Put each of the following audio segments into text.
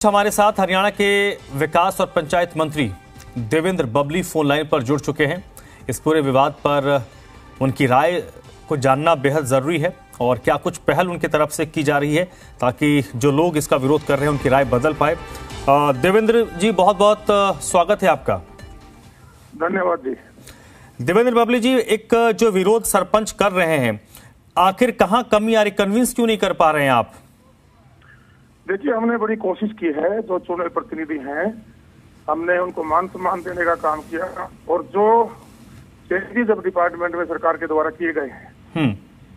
हमारे साथ हरियाणा के विकास और पंचायत मंत्री देवेंद्र बबली फोन लाइन पर जुड़ चुके हैं। इस पूरे विवाद पर उनकी राय को जानना बेहद जरूरी है और क्या कुछ पहल उनकी तरफ से की जा रही है ताकि जो लोग इसका विरोध कर रहे हैं उनकी राय बदल पाए। देवेंद्र जी, बहुत बहुत स्वागत है आपका। धन्यवाद जी। देवेंद्र बबली जी, एक जो विरोध सरपंच कर रहे हैं, आखिर कहाँ कमी आ रही, कन्विंस क्यों नहीं कर पा रहे हैं आप? देखिए, हमने बड़ी कोशिश की है। जो चुने प्रतिनिधि हैं, हमने उनको मान सम्मान देने का काम किया और जो चेंजेस अब डिपार्टमेंट में सरकार के द्वारा किए गए हैं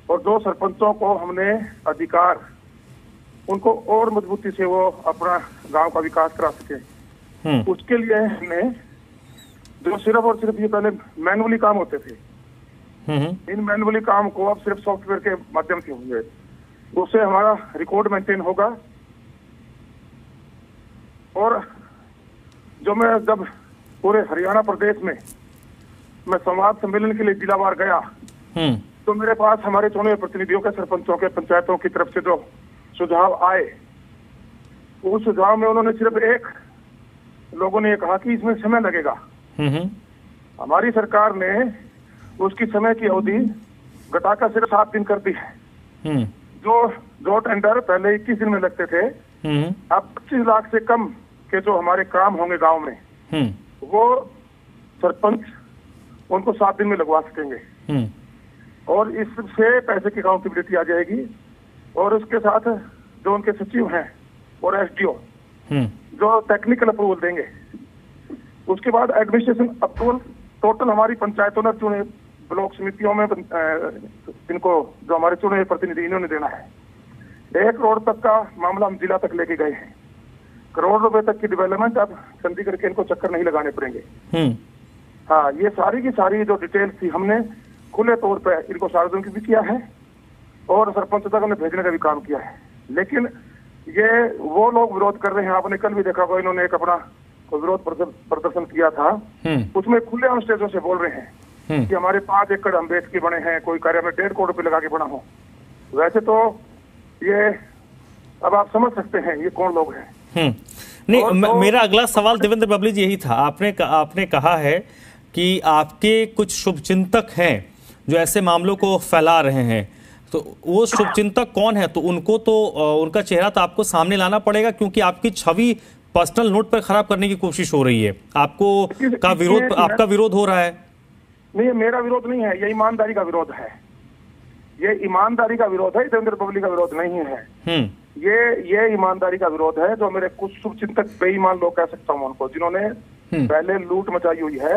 और जो सरपंचों को हमने अधिकार, उनको और मजबूती से वो अपना गांव का विकास करा सके, उसके लिए हमने जो सिर्फ और सिर्फ ये पहले मैनुअली काम होते थे, इन मैनुअली काम को अब सिर्फ सॉफ्टवेयर के माध्यम से होंगे। उससे हमारा रिकॉर्ड मेंटेन होगा। और जो मैं जब पूरे हरियाणा प्रदेश में मैं संवाद सम्मेलन के लिए जिलावार गया तो मेरे पास हमारे चुने हुए प्रतिनिधियों के, सरपंचों के, पंचायतों की तरफ से जो सुझाव आए, उस सुझाव में उन्होंने सिर्फ एक, लोगों ने ये कहा कि इसमें समय लगेगा। हमारी सरकार ने उसकी समय की अवधि घटाकर सिर्फ 7 दिन कर दी है। जो टेंडर पहले 21 दिन में लगते थे, अब 25 लाख से कम के जो हमारे काम होंगे गांव में, वो सरपंच उनको 7 दिन में लगवा सकेंगे और इससे पैसे की अकाउंटेबिलिटी आ जाएगी। और उसके साथ जो उनके सचिव हैं और एसडीओ जो टेक्निकल अप्रूवल देंगे, उसके बाद एडमिनिस्ट्रेशन अप्रूवल टोटल हमारी पंचायतों ने चुने ब्लॉक समितियों में इनको जो हमारे चुने प्रतिनिधि इन्होंने देना है। 1 करोड़ तक का मामला हम जिला तक लेके गए हैं। करोड़ रुपए तक की डेवलपमेंट अब चंडीगढ़ के इनको चक्कर नहीं लगाने पड़ेंगे। हाँ, ये सारी की सारी जो डिटेल्स थी हमने खुले तौर पे इनको सार्वजनिक भी किया है और सरपंच तक हमने भेजने का भी काम किया है। लेकिन ये वो लोग विरोध कर रहे हैं। आपने कल भी देखा होगा, इन्होंने एक अपना विरोध प्रदर्शन किया था, उसमें खुले ऑन स्टेजों से बोल रहे हैं कि हमारे 5 एकड़ हम बेच के बने हैं, कोई कार्य में 1.5 करोड़ रुपए लगा के बना हो। वैसे तो ये अब आप समझ सकते हैं ये कौन लोग हैं। नहीं, मेरा अगला सवाल देवेंद्र बबली जी यही था। आपने कहा है कि आपके कुछ शुभचिंतक हैं जो ऐसे मामलों को फैला रहे हैं, तो वो शुभचिंतक कौन है? तो उनको तो उनका चेहरा तो आपको सामने लाना पड़ेगा, क्योंकि आपकी छवि पर्सनल नोट पर खराब करने की कोशिश हो रही है। आपका विरोध हो रहा है। नहीं, मेरा विरोध नहीं है, ये ईमानदारी का विरोध है। ये ईमानदारी का विरोध है, देवेंद्र बबली का विरोध नहीं है। ये ईमानदारी का विरोध है। जो मेरे कुछ शुभचिंतक, बेईमान लोग कह सकता हूँ उनको, जिन्होंने पहले लूट मचाई हुई है,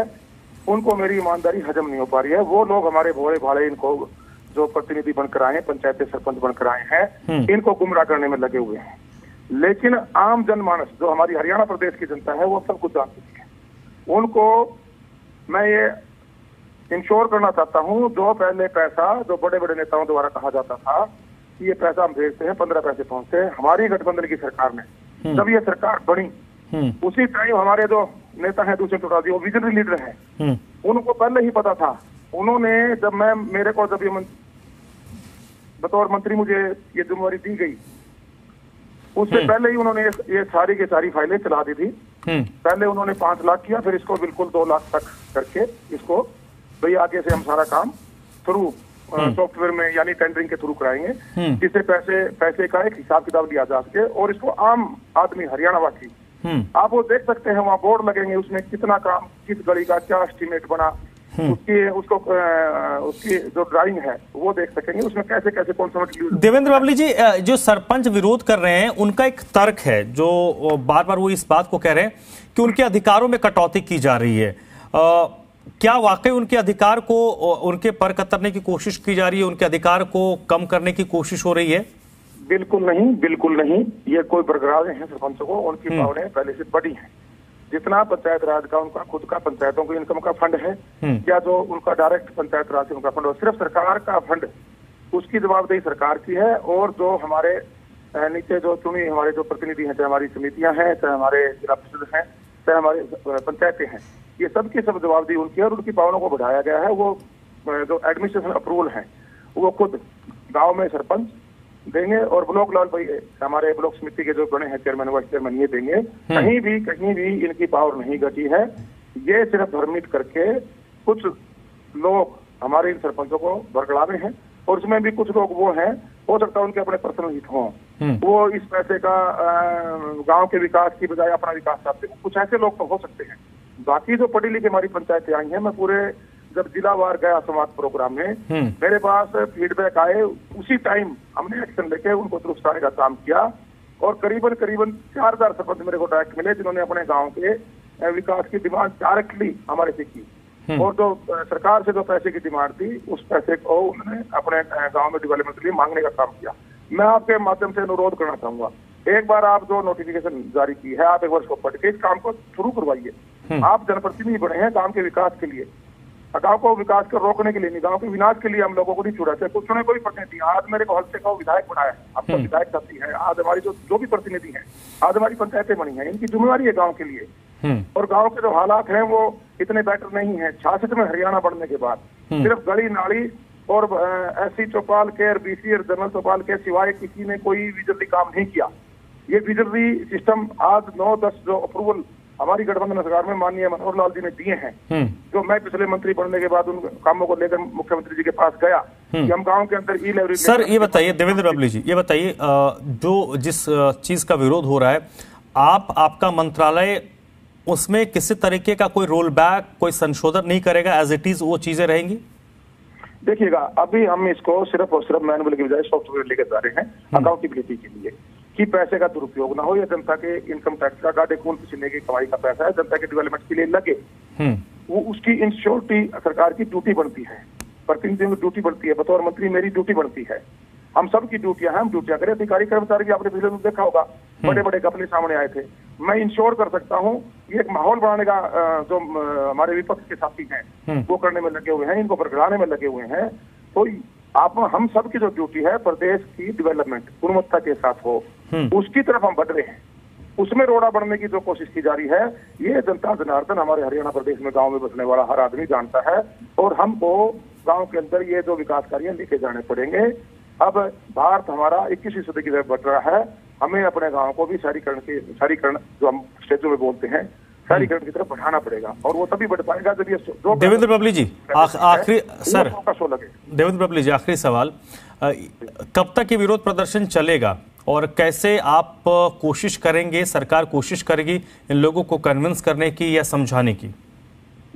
उनको मेरी ईमानदारी हजम नहीं हो पा रही है। वो लोग हमारे भोले भाले इनको जो प्रतिनिधि बनकर आए हैं, पंचायत सरपंच बनकर आए हैं, इनको गुमराह करने में लगे हुए हैं। लेकिन आम जनमानस, जो हमारी हरियाणा प्रदेश की जनता है, वो सब कुछ जानती है। उनको मैं ये इंश्योर करना चाहता हूँ, जो पहले पैसा जो बड़े बड़े नेताओं द्वारा कहा जाता था कि ये पैसा हम भेजते हैं, 15 पैसे पहुंचते हैं, हमारी गठबंधन की सरकार में जब ये सरकार बनी उसी टाइम हमारे जो नेता हैं दूसरे टोटाजी, वो विजनरी लीडर हैं, उनको पहले ही पता था। उन्होंने जब मेरे को जब ये बतौर मंत्री मुझे ये जिम्मेवारी दी गई, उससे पहले ही उन्होंने ये सारी की सारी फाइलें चला दी थी। पहले उन्होंने 5 लाख किया, फिर इसको बिल्कुल 2 लाख तक करके इसको भाई आगे से हम सारा काम थ्रू सॉफ्टवेयर में यानी टेंडरिंग के थ्रू कराएंगे, जिससे पैसे का एक हिसाब किताब लिया जा सके और इसको आम आदमी हरियाणा वासी, आप वो देख सकते हैं, वहाँ बोर्ड लगेंगे, उसमें कितना काम, किस गली का क्या एस्टिमेट बना, उसकी जो ड्राइंग है वो देख सकेंगे, उसमें कैसे कैसे कौन सा मटेरियल। देवेंद्र बबली जी, जो सरपंच विरोध कर रहे हैं उनका एक तर्क है, जो बार बार वो इस बात को कह रहे हैं कि उनके अधिकारों में कटौती की जा रही है। क्या वाकई उनके अधिकार को, उनके पर कतरने की कोशिश की जा रही है, उनके अधिकार को कम करने की कोशिश हो रही है? बिल्कुल नहीं, बिल्कुल नहीं। ये कोई बरकरार हैं सरपंचों को, उनकी पावरें पहले से बड़ी हैं। जितना पंचायत राज का उनका खुद का पंचायतों को इनकम का फंड है, या जो उनका डायरेक्ट पंचायत राज से उनका फंड, सिर्फ सरकार का फंड, उसकी जवाबदेही सरकार की है। और जो हमारे नीचे जो चुनी हमारे जो प्रतिनिधि हैं, चाहे हमारी समितियां हैं, चाहे हमारे जिला परिषद हैं, चाहे हमारे पंचायतें हैं, ये सब की सब जवाबदेही उनकी है। और उनकी पावरों को बढ़ाया गया है। वो जो एडमिनिस्ट्रेशन अप्रूवल है, वो खुद गांव में सरपंच देंगे, और ब्लॉक लेवल पर हमारे ब्लॉक समिति के जो बने हैं चेयरमैन वाइस चेयरमैन ये देंगे। कहीं भी इनकी पावर नहीं घटी है। ये सिर्फ भ्रमित करके कुछ लोग हमारे इन सरपंचों को बरगलावे हैं, और उसमें भी कुछ लोग वो हैं, हो सकता है उनके अपने पर्सनल हित हों, वो इस पैसे का गांव के विकास की बजाय अपना विकास चाहते हैं। कुछ ऐसे लोग तो हो सकते हैं। बाकी जो पढ़ी लिखी हमारी पंचायतें आई हैं, मैं पूरे जब जिलावार गया संवाद प्रोग्राम में, मेरे पास फीडबैक आए, उसी टाइम हमने एक्शन लेके उनको दुरुस्त करने का काम किया, और करीबन 4000 सरपंच मेरे को डायरेक्ट मिले जिन्होंने अपने गाँव के विकास की डिमांड डायरेक्टली हमारे से की, और जो सरकार से जो पैसे की डिमांड थी उस पैसे को उन्होंने अपने गांव में डेवलपमेंट के लिए मांगने का काम किया। मैं आपके माध्यम से अनुरोध करना चाहूंगा, एक बार आप जो नोटिफिकेशन जारी की है, आप एक बार उसको पढ़ के इस काम को शुरू करवाइए। आप जनप्रतिनिधि बने हैं गांव के विकास के लिए, गांव को विकास को रोकने के लिए नहीं, गांव के विनाश के लिए हम लोगों को नहीं चुनाते। कुछ ने कोई प्रतिनिधि आज मेरे को हल्से का विधायक बनाया है, अब तो विधायक साथी है, आज हमारी जो भी प्रतिनिधि हैं, आज हमारी पंचायतें बनी है, इनकी जिम्मेवारी है गाँव के लिए। और गांव के जो हालात हैं वो इतने बेटर नहीं है। 66 में हरियाणा बढ़ने के बाद सिर्फ गली नाली और एससी चौपाल के और बीसी और जनरल चौपाल के सिवाय किसी ने कोई बिजली काम नहीं किया। ये बिजली सिस्टम आज 9-10 जो अप्रूवल हमारी गठबंधन सरकार में माननीय मनोहर लाल जी ने दिए हैं, जो मैं पिछले मंत्री बनने के बाद उन कामों को लेकर मुख्यमंत्री जी के पास गया कि हम गाँव के अंदर ई लाइब्रेरी। सर ये बताइए देवेंद्र बबली जी, ये बताइए जो जिस चीज का विरोध हो रहा है, आपका मंत्रालय उसमें किसी तरीके का कोई रोल बैक, कोई संशोधन नहीं करेगा, एज इट इज वो चीजें रहेंगी? देखिएगा, अभी हम इसको सिर्फ और सिर्फ मैनुअल की बजाय सॉफ्टवेयर लेकर जा रहे हैं अकाउंटेबिलिटी के लिए, कि पैसे का दुरुपयोग ना हो, या जनता के इनकम टैक्स का गाड़े खून पसीने की कमाई का पैसा है, जनता के डेवलपमेंट के लिए लगे, वो उसकी इंश्योरिटी सरकार की ड्यूटी बनती है, प्रतिनिधियों की ड्यूटी बनती है, बतौर मंत्री मेरी ड्यूटी बनती है। हम सब की ड्यूटियां हैं, हम ड्यूटियां करें। अधिकारी कर्मचारी भी आपने पिछले दिन देखा होगा, बड़े बड़े घपले सामने आए थे। मैं इंश्योर कर सकता हूं, ये एक माहौल बनाने का जो हमारे विपक्ष के साथी हैं वो करने में लगे हुए हैं, इनको बरगलाने में लगे हुए हैं। तो हम सब की जो ड्यूटी है प्रदेश की डेवलपमेंट गुणवत्ता के साथ हो, उसकी तरफ हम बढ़ रहे हैं। उसमें रोड़ा बढ़ने की जो कोशिश की जा रही है, ये जनता जनार्दन हमारे हरियाणा प्रदेश में गाँव में बसने वाला हर आदमी जानता है, और हमको गाँव के अंदर ये जो विकास कार्य लेके जाने पड़ेंगे। अब भारत हमारा 21वीं सदी की तरफ बढ़ रहा है, हमें अपने गांव को भी शहरीकरण जो हम स्टेजों में बोलते हैं, शहरीकरण की तरफ बढ़ाना पड़ेगा, और वो तभी बढ़ पाएगा जब ये देवेंद्र बबली जी आखिरी सर देवेंद्र बबली जी आखिरी सवाल, कब तक ये विरोध प्रदर्शन चलेगा और कैसे आप कोशिश करेंगे, सरकार कोशिश करेगी इन लोगों को कन्विंस करने की या समझाने की?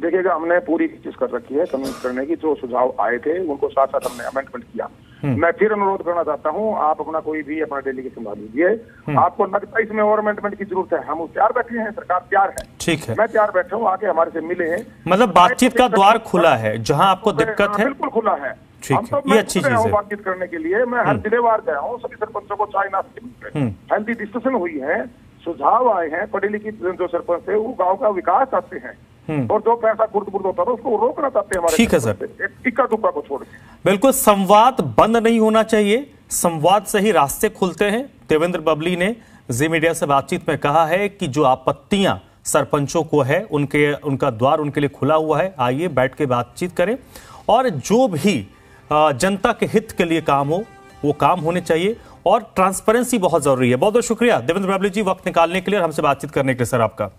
देखिएगा, हमने पूरी कोशिश कर रखी है कन्विंस करने की। जो सुझाव आए थे उनको साथ साथ हमने अमेंडमेंट किया। मैं फिर अनुरोध करना चाहता हूं, आप अपना कोई भी अपना डेलीगेशन डाल लीजिए। आपको लगता है इसमें और अमेंडमेंट की जरूरत है, हम तैयार बैठे हैं, सरकार तैयार है, ठीक है, मैं तैयार बैठा हूँ, आके हमारे से मिले हैं। मतलब बातचीत का द्वार खुला है, जहाँ आपको दिक्कत है बिल्कुल खुला है। हम तो ये अच्छी चीज है बातचीत करने के लिए। मैं हर जिलेवार गया हूँ, सभी सरपंचों को चाय नाश्ते हेल्थी डिस्कशन हुई है, सुझाव आए हैं। पढ़ी लिखी जो सरपंच है वो गाँव का विकास चाहते हैं, और जो पैसा खुर्द होता है उसको रोकना चाहते हैं हमारे। ठीक है सर, इक्का दुक्का को छोड़ के बिल्कुल संवाद बंद नहीं होना चाहिए, संवाद से ही रास्ते खुलते हैं। देवेंद्र बबली ने जी मीडिया से बातचीत में कहा है कि जो आपत्तियां सरपंचों को है उनका द्वार उनके लिए खुला हुआ है, आइए बैठ के बातचीत करें, और जो भी जनता के हित के लिए काम हो वो काम होने चाहिए, और ट्रांसपेरेंसी बहुत जरूरी है। बहुत बहुत शुक्रिया देवेंद्र बबली जी वक्त निकालने के लिए और हमसे बातचीत करने के लिए सर आपका।